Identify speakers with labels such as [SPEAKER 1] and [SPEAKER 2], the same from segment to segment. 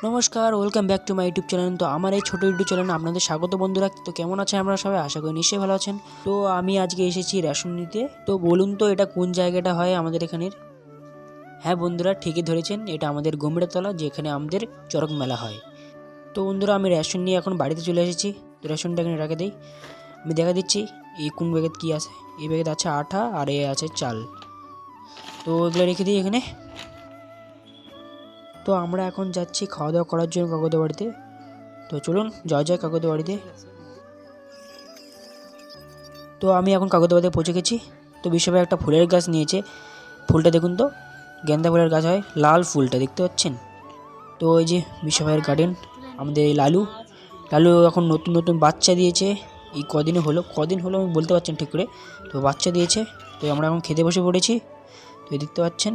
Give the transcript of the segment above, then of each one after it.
[SPEAKER 1] নমস্কার, welcome back to my YouTube channel. তো আমার এই ছোটো ইউটিউব চ্যানেলে আপনাদের স্বাগত বন্ধুরা। তো কেমন আছেন আপনারা সবাই? আশা করি নিশ্চয়ই ভালো আছেন। তো আমি আজকে এসেছি রেশন নিতে। তো বলুন তো এটা কোন জায়গাটা হয় আমাদের এখানের? হ্যাঁ বন্ধুরা, ঠিকই ধরেছেন, এটা আমাদের গম্ভীরতলা, যেখানে আমাদের চড়ক মেলা হয়। তো বন্ধুরা, আমি রেশন নিয়ে এখন বাড়িতে চলে এসেছি। তো রেশনটা এখানে রেখে দিই। আমি দেখা দিচ্ছি এই কোন ব্যাগে কী আছে। এই ব্যাগে আছে আটা আর এ আছে চাল। তো এগুলো রেখে দিই এখানে। তো আমরা এখন যাচ্ছি খাওয়া দাওয়া করার জন্য কাকুদের বাড়িতে। তো চলুন যাওয়া যায় কাকুদের বাড়িতে। তো আমি এখন কাকুদের বাড়িতে পৌঁছে গেছি। তো বিশ্বভাই একটা ফুলের গাছ নিয়েছে। ফুলটা দেখুন তো, গেন্দা ফুলের গাছ হয়, লাল ফুলটা দেখতে পাচ্ছেন। তো ওই যে বিশ্বভাইয়ের গার্ডেন, আমাদের এই লালু এখন নতুন নতুন বাচ্চা দিয়েছে। এই কদিন হলো আমি বলতে পারছেন ঠিক করে। তো বাচ্চা দিয়েছে। তো আমরা এখন খেতে বসে পড়েছি। তো দেখতে পাচ্ছেন।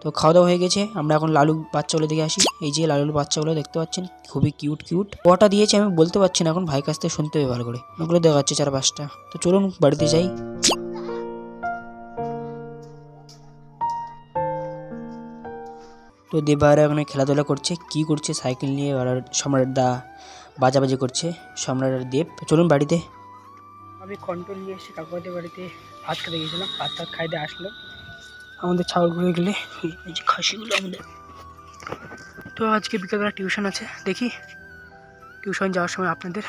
[SPEAKER 1] তো খাওয়া দাওয়া হয়ে গেছে। আমরা এখন লালু বাচ্চাগুলো দেখে আসি। এই যে লালুর বাচ্চাগুলো দেখতে পাচ্ছেন, খুবই কিউট। কটা দিয়েছে আমি বলতে পারছি না, এখন ভাই কাছ থেকে শুনতে হবে ভালো করে। ওগুলো দেখা যাচ্ছে 4-5টা। তো চলুন বাড়িতে যাই। তো দেবভাইরা ওখানে খেলাধুলা করছে। কি করছে? সাইকেল নিয়ে আর সম্রাট দা বাজাবাজি করছে, সম্রাট আর দেব। চলুন বাড়িতে। আমি কন্ট্রোল নিয়ে এসে কাকুদের বাড়িতে ভাত খেতে গেছিলাম। ভাত খাইতে আসলো আমাদের ছাগল ঘুরে গেলে, এই যে খাসিগুলো আমাদের। তো আজকে বিকেলবেলা টিউশন আছে, দেখি টিউশন যাওয়ার সময় আপনাদের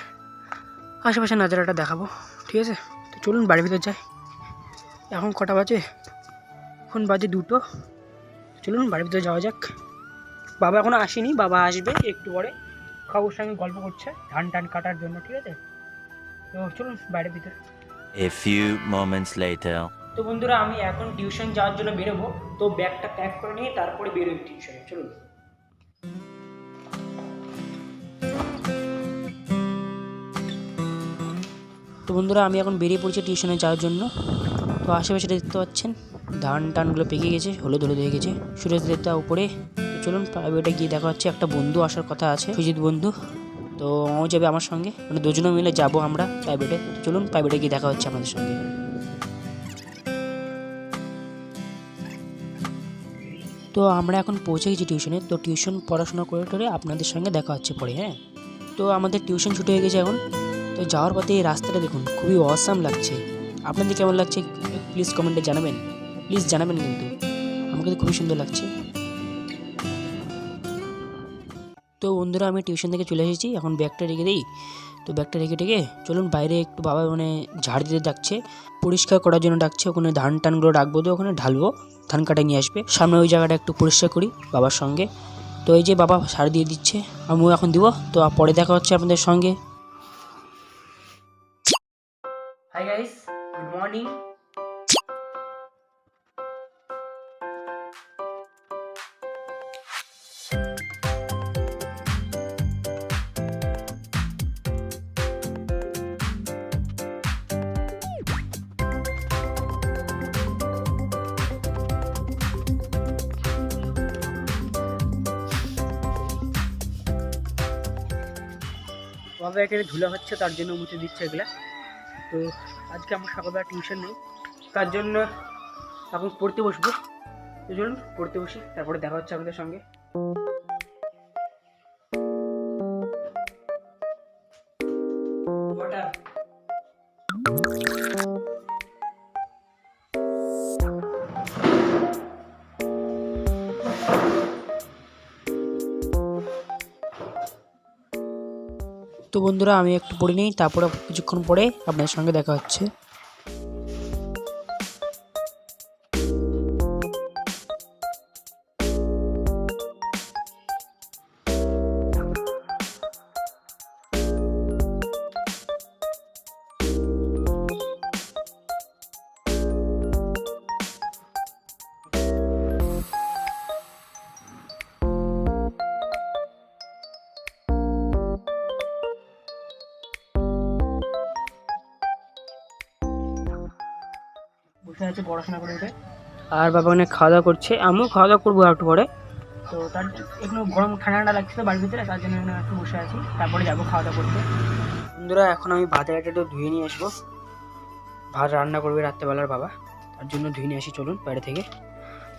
[SPEAKER 1] আশেপাশে নাজারাটা দেখাবো, ঠিক আছে? তো চলুন বাড়ির ভিতর যাই। এখন কটা বাজে? এখন বাজে 2টো। চলুন বাড়ির ভিতরে যাওয়া যাক। বাবা এখনো আসেনি, বাবা আসবে একটু পরে। কাকুর সঙ্গে গল্প করছে ধান টান কাটার জন্য, ঠিক আছে? তো চলুন বাড়ির ভিতরে।
[SPEAKER 2] A few moments later.
[SPEAKER 1] তো বন্ধুরা, আমি এখন টিউশন যাওয়ার জন্য বেরোবো। তো ব্যাগটা প্যাক করে নিয়ে তারপরে বেরোই টিউশনে। চলুন। তো বন্ধুরা, আমি এখন বেরিয়ে পড়ছি টিউশনে যাওয়ার জন্য। তো আশেপাশে দেখতে পাচ্ছেন ধান টানগুলো পেকে গেছে, হলুদ হয়ে গেছে। সুরেশ দেবতা উপরে। তো চলুন প্রাইভেটে গিয়ে দেখা হচ্ছে। একটা বন্ধু আসার কথা আছে, সুজিত বন্ধু। তো ও যাবে আমার সঙ্গে, মানে দুজনে মিলে যাব আমরা প্রাইভেটে। তো চলুন প্রাইভেটে গিয়ে দেখা হচ্ছে আমাদের সঙ্গে। তো আমরা এখন পৌঁছে গেছি টিউশনে। তো টিউশন পড়াশোনা করে আপনাদের সঙ্গে দেখা হচ্ছে পরে, হ্যাঁ? তো আমাদের টিউশন ছুটে হয়ে গেছে এখন। তো যাওয়ার পথে এই রাস্তাটা দেখুন, খুবই অসাম লাগছে। আপনাদের কেমন লাগছে প্লিজ কমেন্টে জানাবেন, প্লিজ জানাবেন কিন্তু। আমাকে তো খুবই সুন্দর লাগছে। তো বন্ধুরা, আমি টিউশন থেকে চলে এসেছি, এখন ব্যাগটা রেখে দিই। তো ব্যাগটা রেখে চলুন বাইরে একটু, বাবা মানে ঝাড় দিতে ডাকছে, পরিষ্কার করার জন্য ডাকছে। ওখানে ধান টানগুলো রাখবো, তো ওখানে ঢালবো, ধান কাটাই নিয়ে আসবে। সামনে ওই জায়গাটা একটু পরিষ্কার করি বাবার সঙ্গে। তো এই যে বাবা সার দিয়ে দিচ্ছে, আমিও এখন দিব। তো পরে দেখা হচ্ছে আপনাদের সঙ্গে। Hi guys, good morning. বাবা এখানে ধুলো হচ্ছে, তার জন্য মুছে দিচ্ছে এগুলা। তো আজকে আমার সকালবেলা টিউশন নেই, তার জন্য এখন পড়তে বসবো। তো চলুন পড়তে বসি, তারপরে দেখা হচ্ছে আপনাদের সঙ্গে। তো বন্ধুরা, আমি একটু পড়ে নিই, তারপরে কিছুক্ষণ পরে আপনাদের সঙ্গে দেখা হচ্ছে। বসে আছে পড়াশোনা করে উঠে, আর বাবা অনেক খাওয়া দাওয়া করছে, আমিও খাওয়া দাওয়া করবো একটু পরে। তো তার এখনো গরম ঠান্ডা লাগছিল বাড়ির ভিতরে, তার জন্য একটু বসে আছি, তারপরে যাবো খাওয়া দাওয়া করতে। বন্ধুরা, এখন আমি ভাতের একটু ধুয়ে নিয়ে আসবো। ভাত রান্না করবে রাত্রেবেলার বাবা, তার জন্য ধুয়ে নিয়ে আসি। চলুন বাইরে থেকে,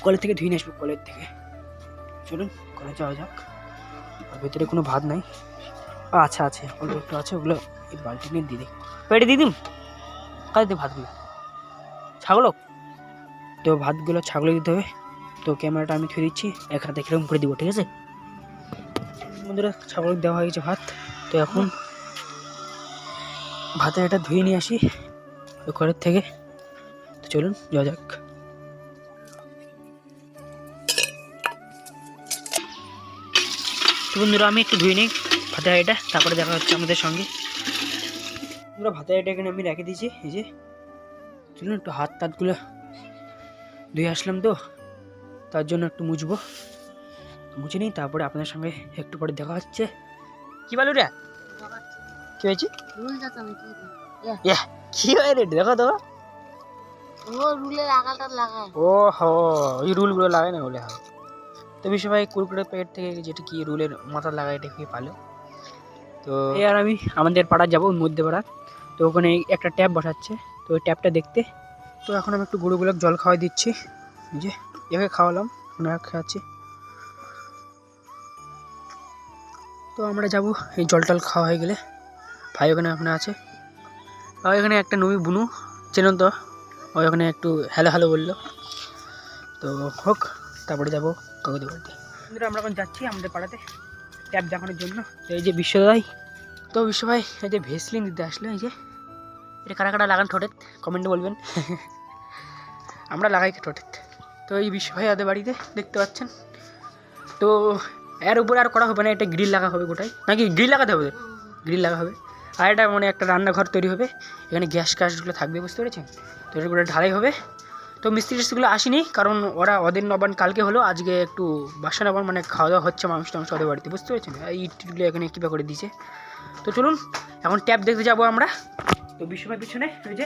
[SPEAKER 1] কলের থেকে ধুয়ে নিয়ে আসবো, কলের থেকে। চলুন কলে যাওয়া যাক। আর ভেতরে কোনো ভাত নাই। আচ্ছা আছে, অল্প একটু আছে, ওগুলো এই বালতি নিয়ে দিয়ে দিই, পেটে দিয়ে দিম। কাজে দিই ভাতগুলো ছাগল, তো ভাতগুলো ছাগলে দিতে হবে। তো ক্যামেরাটা আমি থুয়ে দিচ্ছি, এক হাতে কিরকম করে দিব, ঠিক আছে বন্ধুরা। ছাগল দেওয়া হয়ে গেছে ভাত। তো এখন ভাতে এটা ধুয়ে নিয়ে আসি ওই ঘরের থেকে। তো চলুন যাওয়া যাক। তো বন্ধুরা আমি একটু ধুয়ে নিই ভাতে হাঁড়িটা, তারপরে দেখা হচ্ছে আমাদের সঙ্গে। বন্ধুরা ভাতে হাঁড়িটা এখানে আমি রেখে দিয়েছি, এই যে। চলুন একটু হাত টাতগুলো ধুয়ে আসলাম, তো তার জন্য একটু মুছবো, মুছে নিই, তারপরে আপনাদের সঙ্গে একটু পরে দেখা হচ্ছে। কি বলো রে, কি হয়েছে? কি হয় রে, দেখো তো। ও হো, ওই রুলগুলো লাগাই না বলে হয়। তো বিষয় ভাই কুরকুরের প্যাকেট থেকে যেটা কি রুলের মাথা লাগাই, এটা কি ভালো। তো এই আর আমি আমাদের পাড়া যাবো, মধ্যে পাড়া। তো ওখানে একটা ট্যাপ বসাচ্ছে, তো ওই ট্যাপটা দেখতে। তো এখন আমি একটু গরুগুলো জল খাওয়াই দিচ্ছি, যে এভাবে খাওয়ালাম, ওনারা খাওয়াচ্ছি। তো আমরা যাব, এই জল টল খাওয়া হয়ে গেলে। ভাই ওখানে ওখানে আছে, আর এখানে একটা নবী বুনু চেনেন তো, ওই ওখানে একটু হ্যালো হ্যালো বললো। তো হোক, তারপরে যাবো কাকুদের বাড়িতে। বন্ধুরা আমরা এখন যাচ্ছি আমাদের পাড়াতে ট্যাপ দেখানোর জন্য। তো এই যে বিশ্বভাই, তো বিশ্বভাই এই যে ভেসলিন দিতে আসলো, এই যে এটা কারা কারা লাগান ঠোঁটে, কমেন্টে বলবেন। আমরা লাগাই ঠোঁটে। তো এই বিশ্বভাই ওদের বাড়িতে দেখতে পাচ্ছেন। তো এর উপরে আর করা হবে না, এটা গ্রিল লাগা হবে গোটাই, নাকি গ্রিল লাগাতে হবে? গ্রিল লাগা হবে। আর এটা মানে একটা রান্নাঘর তৈরি হবে, এখানে গ্যাস গ্যাসগুলো থাকবে, বুঝতে পেরেছেন? তো এর উপরে ঢালাই হবে। তো মিস্ত্রি টিস্ত্রিগুলো আসেনি, কারণ ওরা ওদের নবান কালকে হলো, আজকে একটু বাসা নবান, মানে খাওয়া দাওয়া হচ্ছে মাংস টাংস ওদের বাড়িতে, বুঝতে পেরেছেন? এই ইটগুলো এখানে কীভাবে করে দিয়েছে। তো চলুন এখন ট্যাপ দেখতে যাবো আমরা। তো বিশ্বভাই পিছনে ওই যে,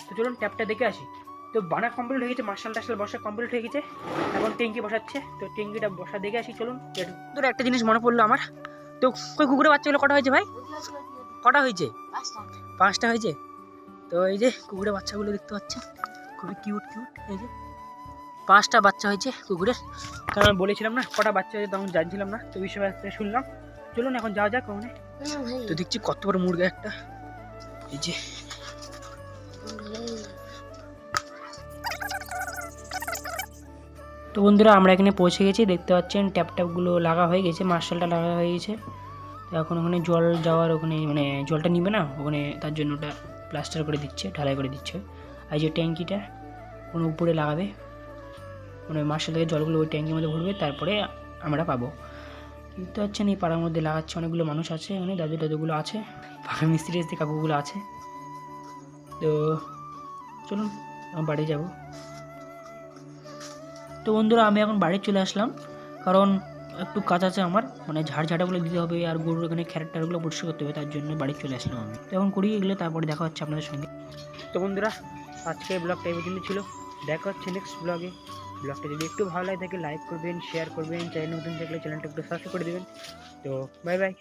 [SPEAKER 1] তো চলুন ট্যাপটা দেখে আসি। তো বানা কমপ্লিট হয়ে গেছে, মার্শাল টার্শাল বসা কমপ্লিট হয়ে গেছে, এখন ট্যাঙ্কি বসাচ্ছে। তো ট্যাঙ্কিটা বসা দেখে আসি, চলুন। তোর একটা জিনিস মনে পড়লো আমার, তো কই কুকুরের বাচ্চাগুলো কটা হয়েছে ভাই? কটা হয়েছে? 5টা হয়েছে। তো এই যে কুকুরের বাচ্চাগুলো দেখতে পাচ্ছেন, খুবই কিউট কিউট। এই যে 5টা বাচ্চা হয়েছে কুকুরের, কারণ আমি বলেছিলাম না কটা বাচ্চা হয়েছে, তখন জানছিলাম না। তো বিষয় শুনলাম, চলুন এখন যাওয়া যাক ওখানে। তো দেখছি কত বড় মুরগা একটা, এই যে। তো বন্ধুরা আমরা এখানে পৌঁছে গেছি, দেখতে পাচ্ছেন ট্যাপ ট্যাপগুলো লাগা হয়ে গেছে, মার্শালটা লাগা হয়ে গেছে। তো এখন ওখানে জল যাওয়ার, ওখানে মানে জলটা নিবে না ওখানে, তার জন্য ওটা প্লাস্টার করে দিচ্ছে, ঢালাই করে দিচ্ছে। আর যে ট্যাঙ্কিটা কোনো উপরে লাগাবে, মানে মার্শাল থেকে জলগুলো ওই ট্যাঙ্কির মধ্যে ভরবে, তারপরে আমরা পাবো। দেখতে পাচ্ছেন এই পাড়ার মধ্যে লাগাচ্ছে, অনেকগুলো মানুষ আছে এখানে, দাদু দাদুগুলো আছে, পাকা মিস্ত্রি এসে কাকুগুলো আছে। তো চলুন আমার বাড়ি যাব। তো বন্ধুরা আমি এখন বাড়ি চলে আসলাম, কারণ একটু কাজ আছে আমার, মানে ঝাড়ঝাড়াগুলো দিতে হবে, আর গরুর এখানে খ্যারটারগুলো পরিষ্কার করতে হবে, তার জন্য বাড়ি চলে আসলাম আমি। তো এখন করি এগুলো, তারপরে দেখা হচ্ছে আপনাদের সঙ্গে। তো বন্ধুরা আজকে ব্লগটা এই পর্যন্ত ছিল, দেখা হচ্ছে নেক্সট ব্লগে। ব্লগটা যদি একটু ভালো লাগে থাকে লাইক করবেন, শেয়ার করবেন, চ্যানেল নতুন থাকলে চ্যানেলটা একটু সাবস্ক্রাইব করে দেবেন। তো বাই বাই।